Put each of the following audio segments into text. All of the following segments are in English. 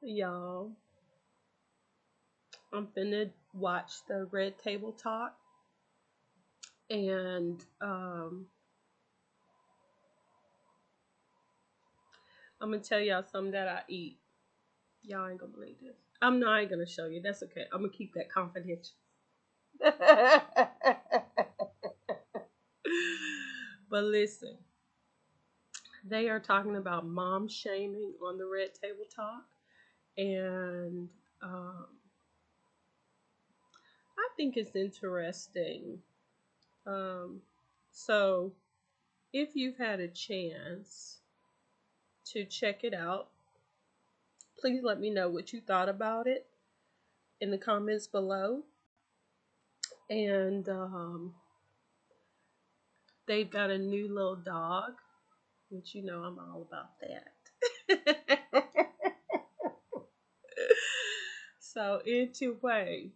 Y'all, I'm finna watch the Red Table Talk, and I'm gonna tell y'all something that I eat. Y'all ain't gonna believe this. I'm not gonna show you. That's okay. I'm gonna keep that confidential. But listen, they are talking about mom shaming on the Red Table Talk, and um, I think it's interesting. Um, so, if you've had a chance to check it out, please let me know what you thought about it in the comments below. And they've got a new little dog, which you know I'm all about that. So, anyway,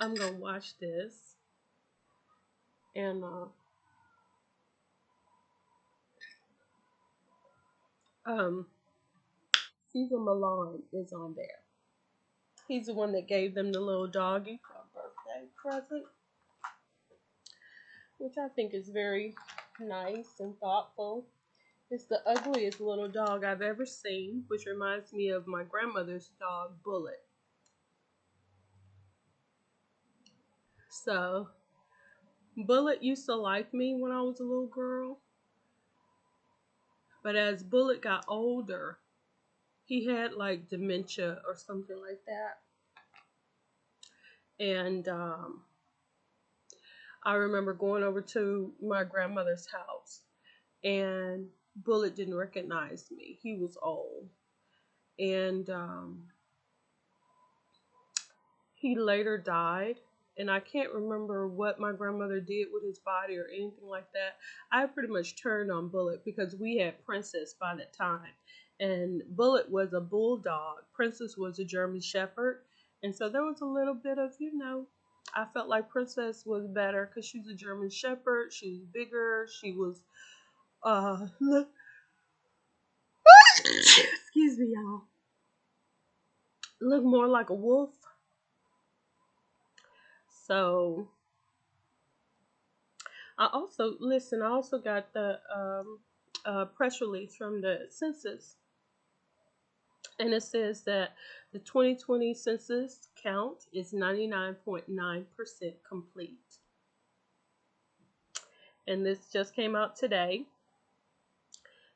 I'm gonna watch this, and um, Caesar Milan is on there. He's the one that gave them the little doggy for a birthday present, which I think is very nice and thoughtful. It's the ugliest little dog I've ever seen, which reminds me of my grandmother's dog, Bullet. So, Bullet used to like me when I was a little girl, but as Bullet got older, he had like dementia or something like that. And I remember going over to my grandmother's house, and Bullet didn't recognize me. He was old. And he later died, and I can't remember what my grandmother did with his body or anything like that. I pretty much turned on Bullet because we had Princess by that time, and Bullet was a bulldog. Princess was a German Shepherd, and so there was a little bit of, I felt like Princess was better because she was a German Shepherd. She was bigger. She was look. Excuse me, y'all. Look more like a wolf. So I also listen. I also got the press release from the census, and it says that the 2020 census count is 99.9% complete, and this just came out today.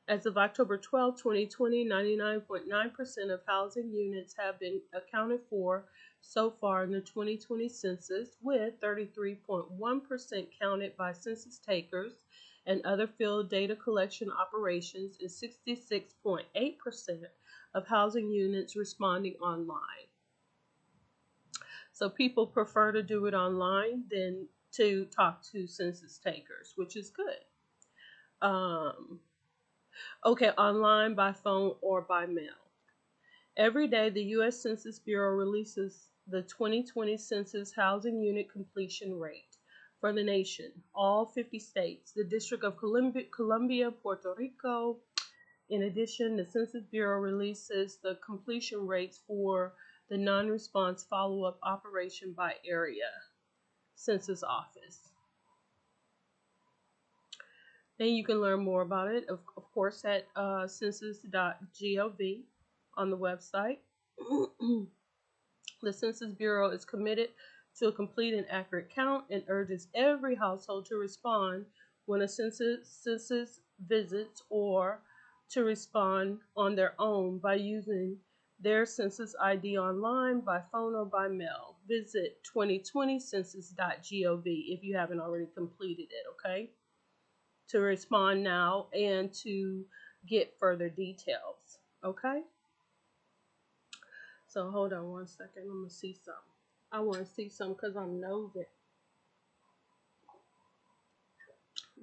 As of October 12, 2020, 99.9% of housing units have been accounted for so far in the 2020 census, with 33.1% counted by census takers and other field data collection operations, and 66.8% of housing units responding online. So people prefer to do it online than to talk to census takers, which is good. Um, Okay, online, by phone, or by mail. Every day, the U.S. Census Bureau releases the 2020 Census Housing Unit Completion Rate for the nation, all 50 states, the District of Columbia, Puerto Rico. In addition, the Census Bureau releases the completion rates for the non-response follow-up operation by area census office. And you can learn more about it, of course, at census.gov on the website. The Census Bureau is committed to a complete and accurate count and urges every household to respond when a census visits, or to respond on their own by using their census ID online, by phone, or by mail. Visit 2020census.gov if you haven't already completed it, okay? To respond now and to get further details. Okay? So hold on one second. I'm gonna see some. I want to see some because I'm nosy.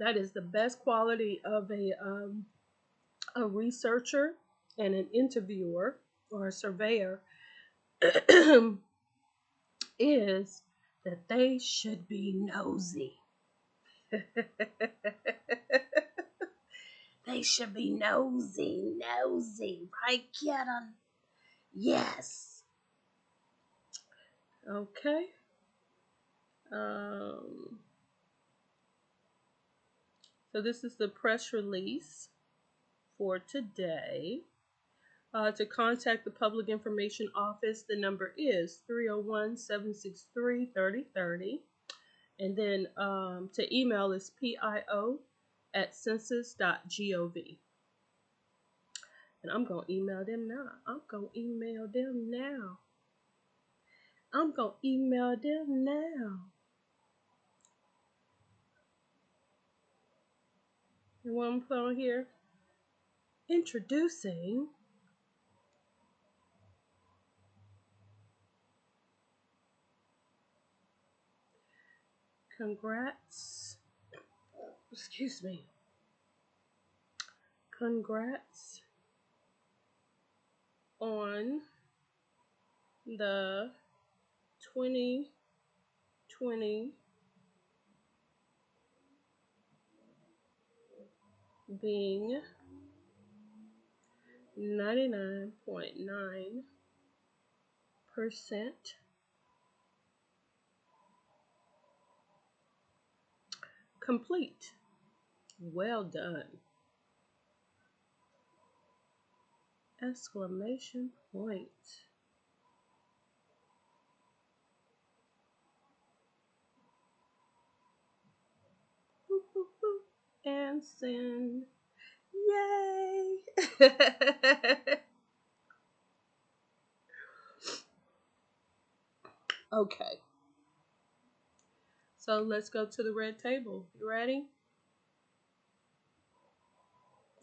That is the best quality of a researcher and an interviewer or a surveyor is that they should be nosy. They should be nosy, right, kiddo? Yes. Okay. So this is the press release for today. To contact the Public Information Office, the number is 301-763-3030. And then to email is pio@census.gov. And I'm going to email them now. I'm going to email them now. I'm going to email them now. And what I'm put on here? Introducing congrats. Excuse me. Congrats on the 2020 being 99.9% complete. Well done. Exclamation point. Boop, boop, boop. And send. Yay! Okay. So let's go to the red table. You ready?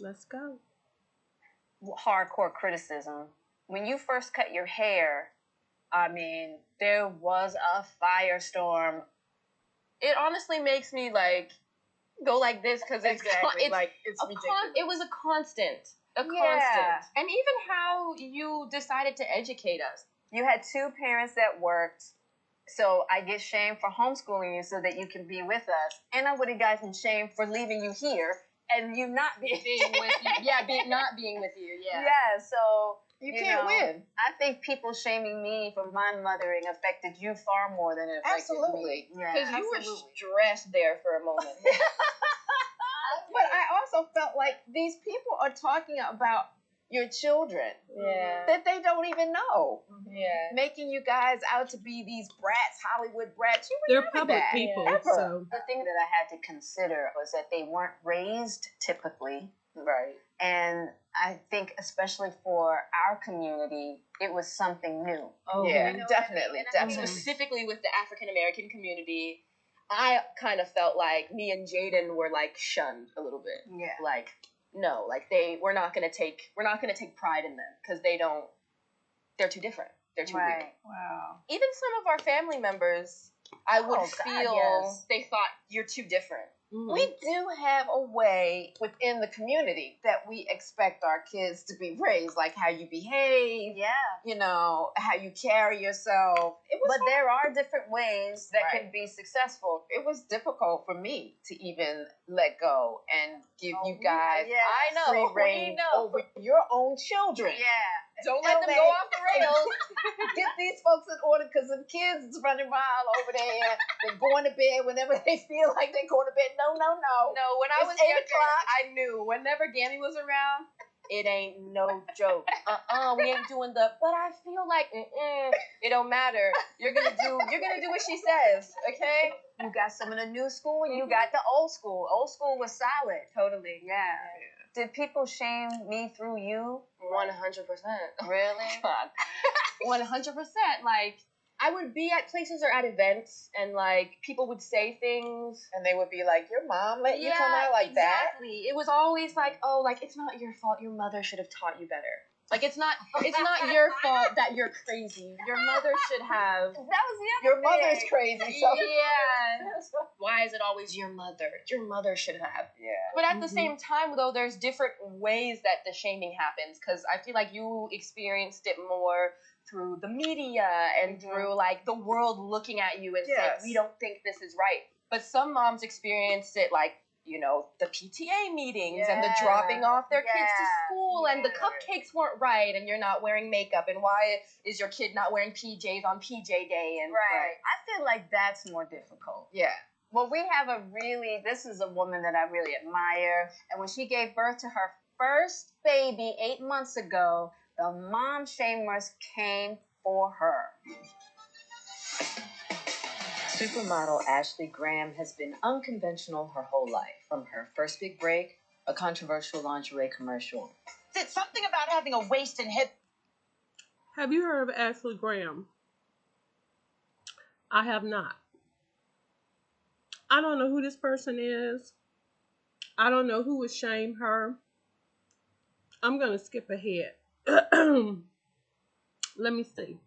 Let's go. Hardcore criticism. When you first cut your hair, I mean, there was a firestorm. It honestly makes me like go like this because it's ridiculous. It was a constant. Constant. And even how you decided to educate us. You had two parents that worked, so I get shamed for homeschooling you so that you can be with us, and I would have gotten shamed for leaving you here and you not being with you. Yeah, not being with you. Yeah. Yeah. So you can't win. I think people shaming me for my mothering affected you far more than it affected me. Because you were stressed there for a moment. But I also felt like these people are talking about your children that they don't even know. Yeah. Making you guys out to be these brats, Hollywood brats. They're public people. So the thing that I had to consider was that they weren't raised typically. Right. And I think especially for our community, it was something new. Oh, yeah, definitely. Specifically with the African American community, I kind of felt like me and Jaden were like shunned a little bit. Yeah. Like, no, like we're not gonna take pride in them because they're too different. They're too weird. Wow. Even some of our family members, I would feel they thought you're too different. Mm-hmm. We do have a way within the community that we expect our kids to be raised, like how you behave, how you carry yourself. But there are different ways that can be successful. It was difficult for me to even let go and give you guys free reign over your own children. Yeah. Don't let them go off the rails. Get these folks in order because the kids is running wild over there. They're going to bed whenever they feel like they're going to bed. No. No, when I was 8 o'clock, I knew whenever Gammy was around, it ain't no joke. We ain't doing but I feel like, it don't matter. You're gonna do what she says, okay? You got some of the new school and you got the old school. Old school was solid. Totally. Yeah. Did people shame me through you? 100%. Really? 100%. Like, I would be at places or at events, and like people would say things, and they would be like, "Your mom let you come out like that?" Exactly. It was always like, "Oh, like it's not your fault. Your mother should have taught you better." Like it's not your fault that you're crazy. Your mother should have. That was the other thing. Your mother's crazy. So. Yeah. Why is it always your mother? Your mother should have. Yeah. But at the same time, though, there's different ways that the shaming happens, because I feel like you experienced it more through the media and through like the world looking at you and saying, we don't think this is right. But some moms experience it like the PTA meetings and the dropping off their kids to school and the cupcakes weren't right and you're not wearing makeup and why is your kid not wearing PJs on PJ day and I feel like that's more difficult. Yeah. Well, this is a woman that I really admire, and when she gave birth to her first baby 8 months ago, the mom shamers came for her. Supermodel Ashley Graham has been unconventional her whole life, from her first big break, a controversial lingerie commercial. It's something about having a waist and hip. Have you heard of Ashley Graham? I have not. I don't know who this person is. I don't know who would shame her. I'm going to skip ahead. Let me see.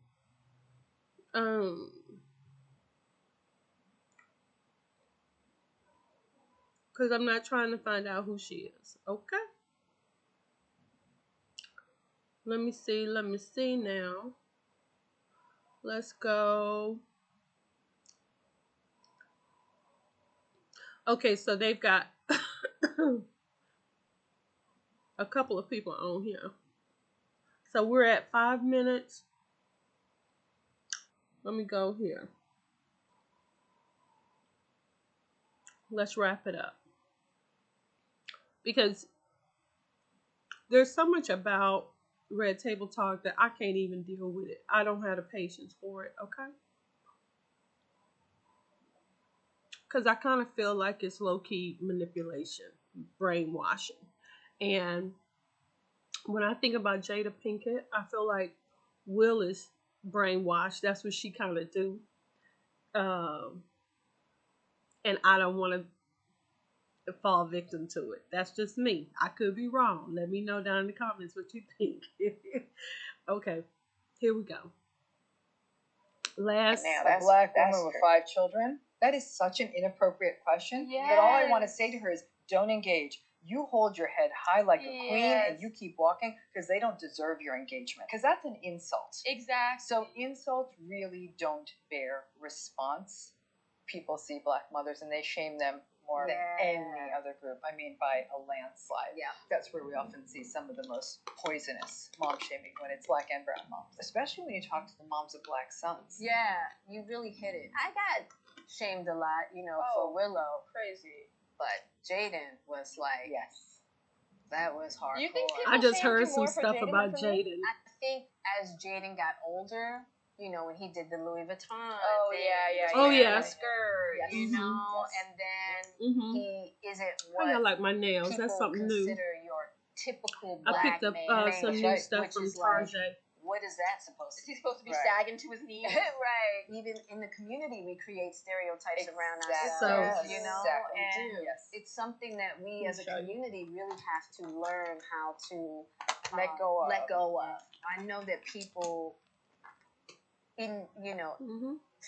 Because I'm not trying to find out who she is. Okay. Let me see now. Let's go. Okay, so they've got a couple of people on here. So we're at 5 minutes. Let me go here. Let's wrap it up. Because there's so much about Red Table Talk that I can't even deal with it. I don't have the patience for it, okay? Because I kind of feel like it's low-key manipulation, brainwashing. And when I think about Jada Pinkett, I feel like Will is brainwashed. That's what she kind of do. And I don't want to fall victim to it. That's just me. I could be wrong. Let me know down in the comments what you think. Okay, here we go. Last, a black woman with 5 children. That is such an inappropriate question. Yes. But all I want to say to her is, don't engage. You hold your head high like a queen and you keep walking because they don't deserve your engagement. Because that's an insult. Exactly. So insults really don't bear response. People see black mothers and they shame them more than any other group. I mean, by a landslide. Yeah. That's where we often see some of the most poisonous mom shaming, when it's black and brown moms. Especially when you talk to the moms of black sons. Yeah, you really hit it. I got shamed a lot, for Willow. Crazy. But Jaden was like, that was hardcore. You think I just heard some stuff about Jaden. I think as Jaden got older, when he did the Louis Vuitton. Oh, thing, Oh, yeah. skirt, and then he isn't what I like my nails. That's something new. Consider your typical black I picked up man, some new stuff from Target. What is that supposed to be? Is he supposed to be sagging to his knees? Right. Even in the community, we create stereotypes around ourselves, So, and it's something that we as a community really have to learn how to let go of. I know that people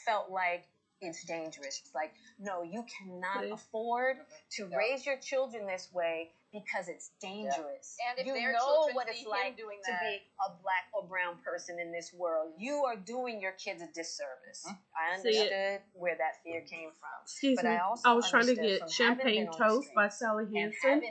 felt like it's dangerous. It's like, no, you cannot afford to raise your children this way because it's dangerous. And if you their know children what it's like doing to be a black or brown person in this world, you are doing your kids a disservice. I understood where that fear came from. Excuse me. I was trying to get Champagne Toast by Sally Hansen.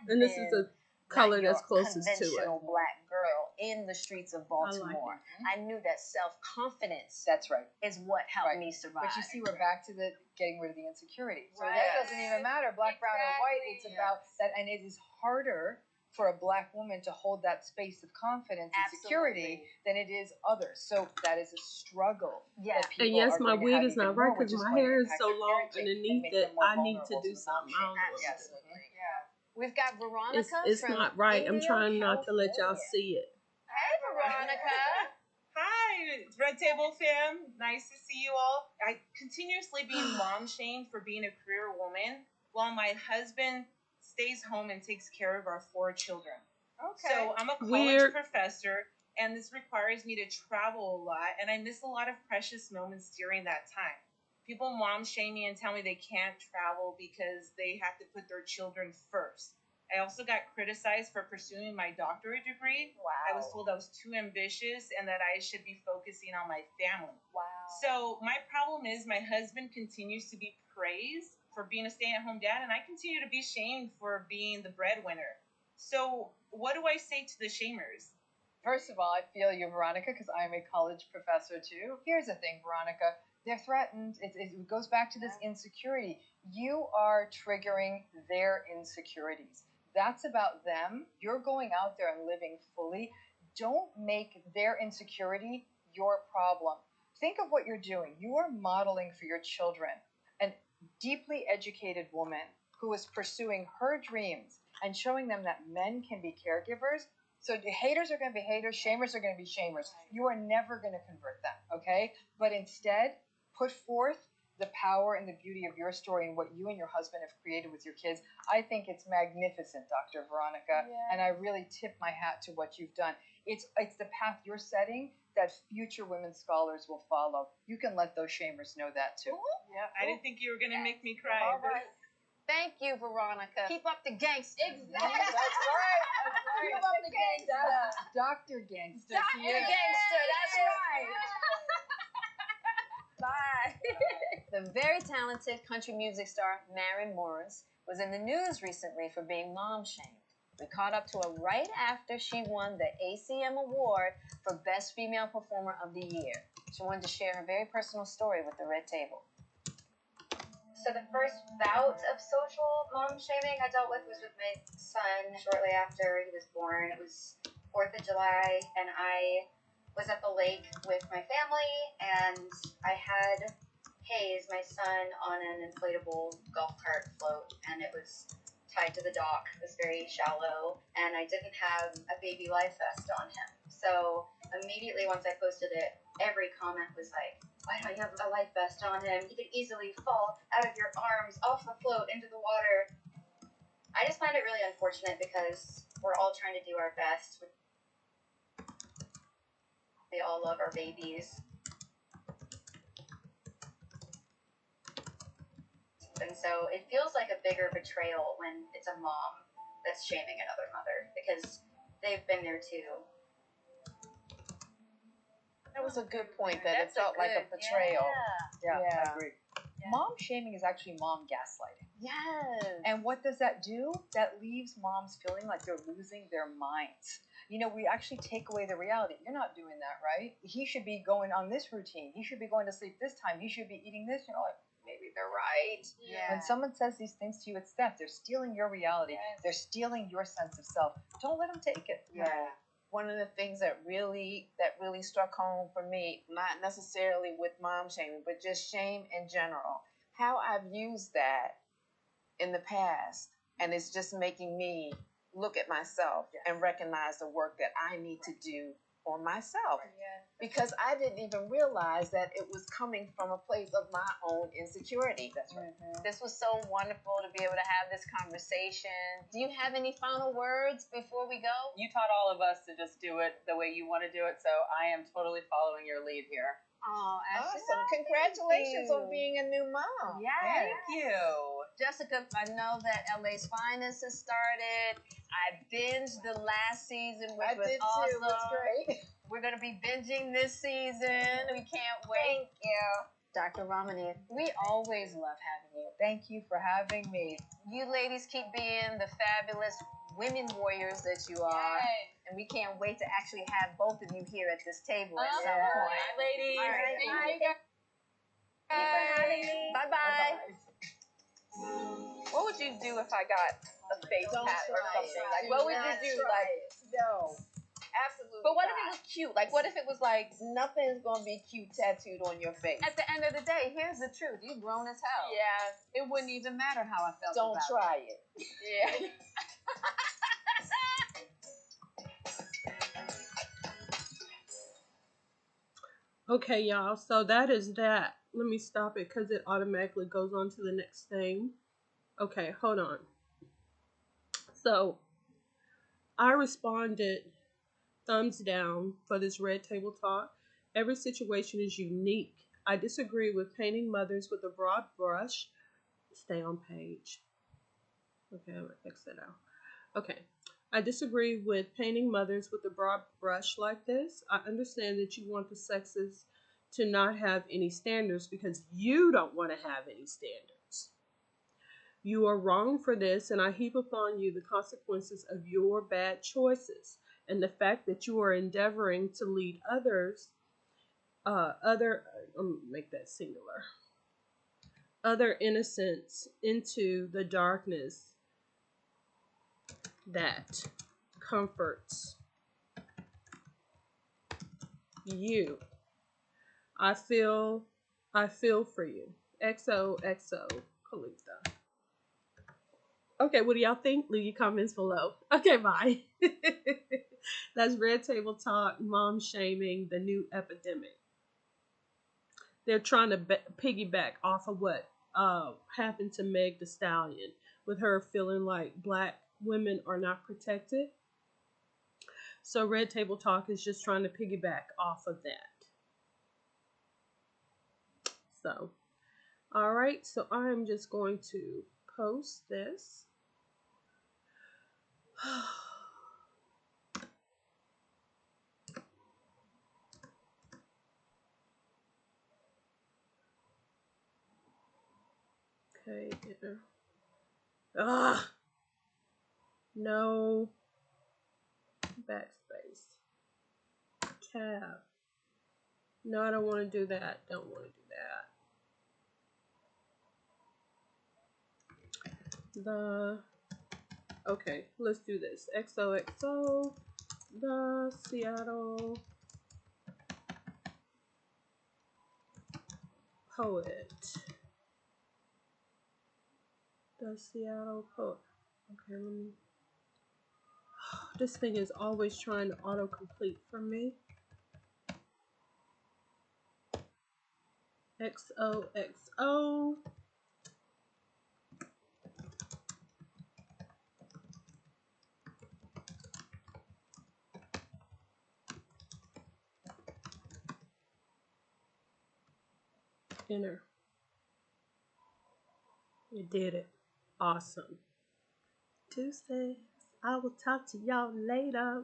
And this is the color that's closest to it. Black girl in the streets of Baltimore. I knew that self-confidence. That's right. Is what helped me survive. But you see, we're back to the getting rid of the insecurity. So that doesn't even matter, black, brown, or white. It's about that, and it is harder for a black woman to hold that space of confidence and security than it is others. So that is a struggle. Yeah. And yes, my wig is not right because my hair is so long underneath that I need to do something. I don't know. Absolutely. Yeah. We've got Veronica. It's not right. I'm trying not to let y'all see it. Hey, Veronica. Hi, Red Table fam. Nice to see you all. I continuously being mom shamed for being a career woman while my husband stays home and takes care of our 4 children. Okay. So I'm a college professor, and this requires me to travel a lot, and I miss a lot of precious moments during that time. People mom shame me and tell me they can't travel because they have to put their children first. I also got criticized for pursuing my doctorate degree. Wow. I was told I was too ambitious and that I should be focusing on my family. Wow. So my problem is my husband continues to be praised for being a stay-at-home dad, and I continue to be shamed for being the breadwinner. So what do I say to the shamers? First of all, I feel you, Veronica, because I'm a college professor too. Here's the thing, Veronica. They're threatened. It goes back to this insecurity. You are triggering their insecurities. That's about them. You're going out there and living fully. Don't make their insecurity your problem. Think of what you're doing. You are modeling for your children a deeply educated woman who is pursuing her dreams and showing them that men can be caregivers. So the haters are going to be haters, shamers are going to be shamers. You are never going to convert them, okay? But instead, put forth the power and the beauty of your story and what you and your husband have created with your kids. I think it's magnificent, Dr. Veronica, and I really tip my hat to what you've done. It's the path you're setting that future women scholars will follow. You can let those shamers know that too. Yeah, I didn't think you were going to make me cry. All right. Thank you, Veronica. Keep up the gangster. Exactly. That's right. Keep up the gangster. Dr. Gangster. Dr. Gangster, that's right. Bye. The very talented country music star Maren Morris was in the news recently for being mom shamed. We caught up to her right after she won the ACM Award for Best Female Performer of the Year. She wanted to share her very personal story with the Red Table. So the first bout of social mom shaming I dealt with was with my son shortly after he was born. It was 4th of July, and I was at the lake with my family, and I had Hayes, my son, on an inflatable golf cart float, and it was tied to the dock. It was very shallow, and I didn't have a baby life vest on him. So immediately once I posted it, every comment was like, why don't you have a life vest on him? He could easily fall out of your arms, off the float, into the water. I just find it really unfortunate because we're all trying to do our best. We all love our babies. And so it feels like a bigger betrayal when it's a mom that's shaming another mother because they've been there too. That was a good point, that it felt like a betrayal. Yeah, I agree. Yeah. Mom shaming is actually mom gaslighting. Yes. And what does that do? That leaves moms feeling like they're losing their minds. You know, we actually take away the reality. You're not doing that, right? He should be going on this routine. He should be going to sleep this time. He should be eating this. You're like, maybe they're right. Yeah. When someone says these things to you, it's theft. They're stealing your reality. Yes. They're stealing your sense of self. Don't let them take it. Yeah. One of the things that really struck home for me, not necessarily with mom shaming, but just shame in general, how I've used that in the past, and it's just making me look at myself and recognize the work that I need to do for myself. Because I didn't even realize that it was coming from a place of my own insecurity. That's right. This was so wonderful to be able to have this conversation. Do you have any final words before we go? You taught all of us to just do it the way you want to do it, so I am totally following your lead here. Oh, Awesome. Congratulations on being a new mom. Yes. Thank you. Jessica, I know that LA's Finest has started. I binged the last season, which was awesome. Too. It was great. We're going to be binging this season. We can't wait. Thank you. Dr. Ramani, we always love having you. Thank you for having me. You ladies keep being the fabulous women warriors that you are. Yay. And we can't wait to actually have both of you here at this table at some Bye, point. ladies. All right. Thank you guys. Thank you for having me. Bye-bye. What would you do if I got a face Don't tat or try something? it. Like, what would Do you not do? try Like, it. No. Absolutely. but what if not. it was cute? Like, what if it was like, Nothing's gonna be cute tattooed on your face. At the end of the day, here's the truth. You've grown as hell. yeah, It wouldn't even matter how I felt Don't about try it. yeah. Okay, y'all. So that is that. Let me stop it because it automatically goes on to the next thing. Okay, hold on. So I responded thumbs down for this Red Table Talk. Every situation is unique. I disagree with painting mothers with a broad brush. Stay on page. Okay, I'm going to X that out. Okay. I disagree with painting mothers with a broad brush like this. I understand that you want the sexes to not have any standards because you don't want to have any standards. You are wrong for this, and I heap upon you the consequences of your bad choices, and the fact that you are endeavoring to lead make that singular, other innocents into the darkness that comforts you. I feel for you. XOXO, Coletha. Okay, what do y'all think? Leave your comments below. Okay, bye. That's Red Table Talk, mom shaming, the new epidemic. They're trying to piggyback off of what happened to Meg Thee Stallion, with her feeling like black women are not protected. So Red Table Talk is just trying to piggyback off of that. So, all right, so I'm just going to post this. Okay, no, backspace, tab. No, I don't want to do that. Don't want to do that. Okay, let's do this. XOXO, the Seattle poet. The Seattle poet. Okay, let me. This thing is always trying to autocomplete for me. XOXO. Enter. You did it. Awesome. Tuesday. I will talk to y'all later.